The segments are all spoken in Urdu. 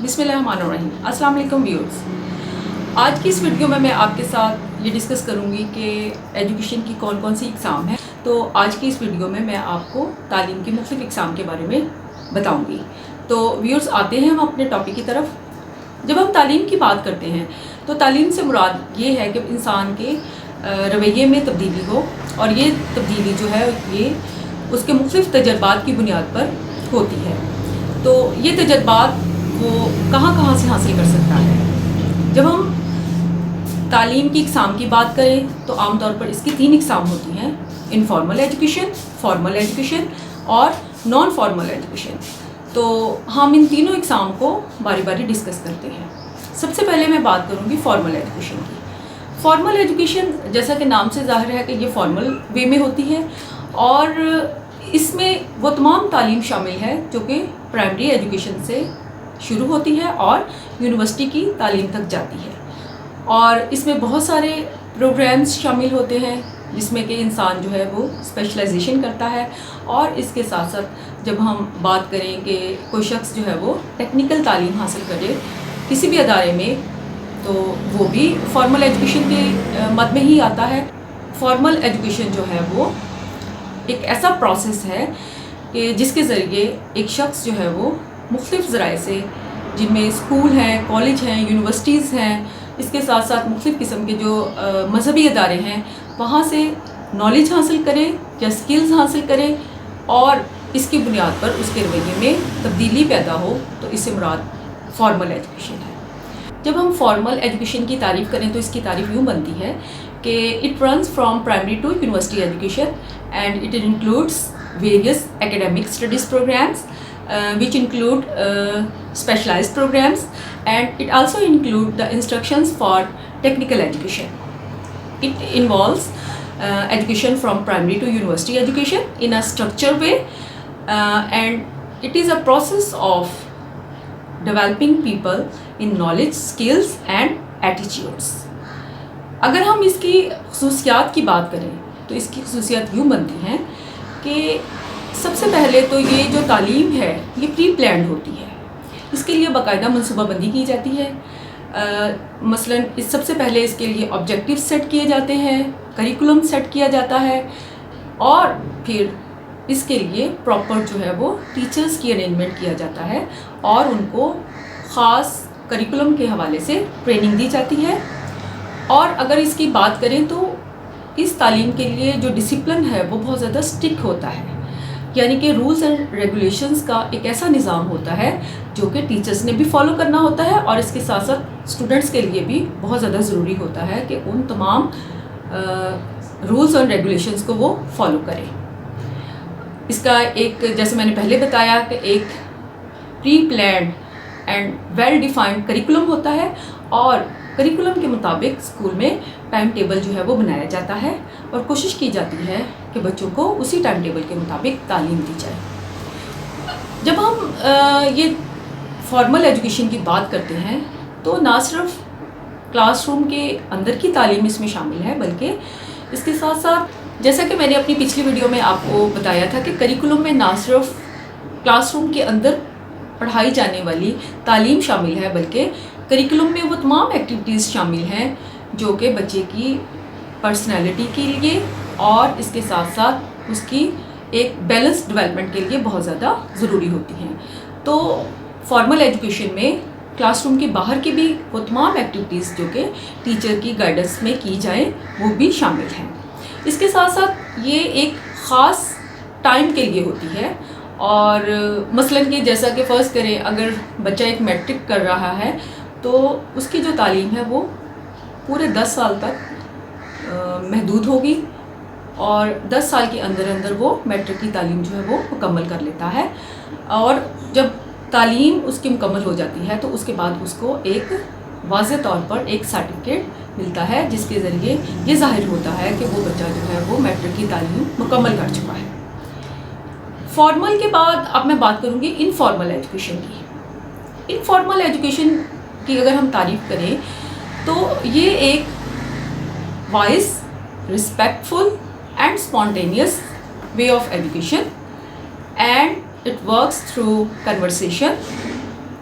بسم اللہ الرحمن الرحیم. السلام علیکم ویورز. آج کی اس ویڈیو میں آپ کے ساتھ یہ ڈسکس کروں گی کہ ایجوکیشن کی کون کون سی اقسام ہیں. تو آج کی اس ویڈیو میں آپ کو تعلیم کی مختلف اقسام کے بارے میں بتاؤں گی. تو ویورز آتے ہیں ہم اپنے ٹاپک کی طرف. جب ہم تعلیم کی بات کرتے ہیں تو تعلیم سے مراد یہ ہے کہ انسان کے رویے میں تبدیلی ہو، اور یہ تبدیلی جو ہے یہ اس کے مختلف تجربات کی بنیاد پر ہوتی ہے. تو یہ تجربات وہ کہاں سے حاصل کر سکتا ہے. جب ہم تعلیم کی اقسام کی بات کریں تو عام طور پر اس کی 3 اقسام ہوتی ہیں: انفارمل ایجوکیشن، فارمل ایجوکیشن اور نان فارمل ایجوکیشن. تو ہم ان تینوں اقسام کو باری باری ڈسکس کرتے ہیں. سب سے پہلے میں بات کروں گی فارمل ایجوکیشن کی. فارمل ایجوکیشن جیسا کہ نام سے ظاہر ہے کہ یہ فارمل وے میں ہوتی ہے، اور اس میں وہ تمام تعلیم شامل ہے جو کہ پرائمری ایجوکیشن سے شروع ہوتی ہے اور یونیورسٹی کی تعلیم تک جاتی ہے. اور اس میں بہت سارے پروگرامز شامل ہوتے ہیں جس میں کہ انسان جو ہے وہ اسپیشلائزیشن کرتا ہے. اور اس کے ساتھ ساتھ جب ہم بات کریں کہ کوئی شخص جو ہے وہ ٹیکنیکل تعلیم حاصل کرے کسی بھی ادارے میں، تو وہ بھی فارمل ایجوکیشن کے مد میں ہی آتا ہے. فارمل ایجوکیشن جو ہے وہ ایک ایسا پروسیس ہے کہ جس کے ذریعے ایک شخص جو ہے وہ مختلف ذرائع سے، جن میں اسکول ہیں، کالج ہیں، یونیورسٹیز ہیں، اس کے ساتھ ساتھ مختلف قسم کے جو مذہبی ادارے ہیں، وہاں سے نالج حاصل کرے یا اسکلز حاصل کرے، اور اس کی بنیاد پر اس کے رویے میں تبدیلی پیدا ہو، تو اس سے مراد فارمل ایجوکیشن ہے. جب ہم فارمل ایجوکیشن کی تعریف کریں تو اس کی تعریف یوں بنتی ہے کہ it runs from primary to university education and it includes various academic studies programs which include specialized programs, and it also include the instructions for technical education. It involves education from primary to university education in a structured way, and it is a process of developing people in knowledge, skills and attitudes. اگر ہم اس کی خصوصیات کی بات کریں تو اس کی خصوصیات یوں بنتی ہیں کہ سب سے پہلے تو یہ جو تعلیم ہے یہ پری پلانڈ ہوتی ہے. اس کے لیے باقاعدہ منصوبہ بندی کی جاتی ہے. مثلاً سب سے پہلے اس کے لیے آبجیکٹیو سیٹ کیے جاتے ہیں، کریکولم سیٹ کیا جاتا ہے، اور پھر اس کے لیے پراپر جو ہے وہ ٹیچرز کی ارینجمنٹ کیا جاتا ہے، اور ان کو خاص کریکولم کے حوالے سے ٹریننگ دی جاتی ہے. اور اگر اس کی بات کریں تو اس تعلیم کے لیے جو ڈسپلن ہے وہ بہت زیادہ اسٹرکٹ ہوتا ہے، یعنی کہ رولز اینڈ ریگولیشنز کا ایک ایسا نظام ہوتا ہے جو کہ ٹیچرز نے بھی فالو کرنا ہوتا ہے، اور اس کے ساتھ ساتھ اسٹوڈنٹس کے لیے بھی بہت زیادہ ضروری ہوتا ہے کہ ان تمام رولز اینڈ ریگولیشنز کو وہ فالو کریں. اس کا ایک، جیسے میں نے پہلے بتایا، کہ ایک pre planned and well defined curriculum ہوتا ہے، اور کریکولم کے مطابق اسکول میں ٹائم ٹیبل جو ہے وہ بنایا جاتا ہے، اور کوشش کی جاتی ہے کہ بچوں کو اسی ٹائم ٹیبل کے مطابق تعلیم دی جائے. جب ہم یہ فارمل ایجوکیشن کی بات کرتے ہیں تو نہ صرف کلاس روم کے اندر کی تعلیم اس میں شامل ہے، بلکہ اس کے ساتھ ساتھ، جیسا کہ میں نے اپنی پچھلی ویڈیو میں آپ کو بتایا تھا کہ کریکولم میں نہ صرف کلاس روم کے اندر پڑھائی جانے والی تعلیم شامل ہے، بلکہ کریکولم میں وہ تمام ایکٹیویٹیز شامل ہیں جو کہ بچے کی پرسنالٹی کے لیے اور اس کے ساتھ ساتھ اس کی ایک بیلنس ڈیولپمنٹ کے لیے بہت زیادہ ضروری ہوتی ہیں. تو فارمل ایجوکیشن میں کلاس روم کے باہر کی بھی وہ تمام ایکٹیویٹیز جو کہ ٹیچر کی گائیڈنس میں کی جائیں وہ بھی شامل ہیں. اس کے ساتھ ساتھ یہ ایک خاص ٹائم کے لیے ہوتی ہے، اور مثلاً کہ جیسا کہ فرض کریں اگر بچہ ایک میٹرک کر رہا ہے تو اس کی جو تعلیم ہے وہ پورے 10 سال تک محدود ہوگی، اور 10 سال کے اندر اندر وہ میٹرک کی تعلیم جو ہے وہ مکمل کر لیتا ہے. اور جب تعلیم اس کی مکمل ہو جاتی ہے تو اس کے بعد اس کو ایک واضح طور پر ایک سرٹیفکیٹ ملتا ہے جس کے ذریعے یہ ظاہر ہوتا ہے کہ وہ بچہ جو ہے وہ میٹرک کی تعلیم مکمل کر چکا ہے. فارمل کے بعد اب میں بات کروں گی انفارمل ایجوکیشن کی. انفارمل ایجوکیشن کی اگر ہم تعریف کریں تو یہ ایک wise, respectful and spontaneous way of education, and it works through conversation,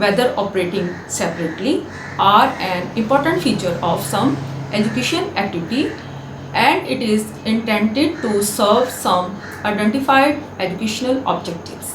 whether operating separately, are an important feature of some education activity and it is intended to serve some identified educational objectives.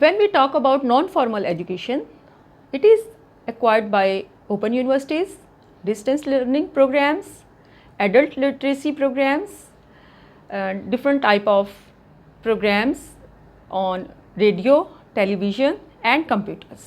When we talk about non-formal education, it is acquired by open universities, distance learning programs, adult literacy programs, different type of programs on radio, television and computers.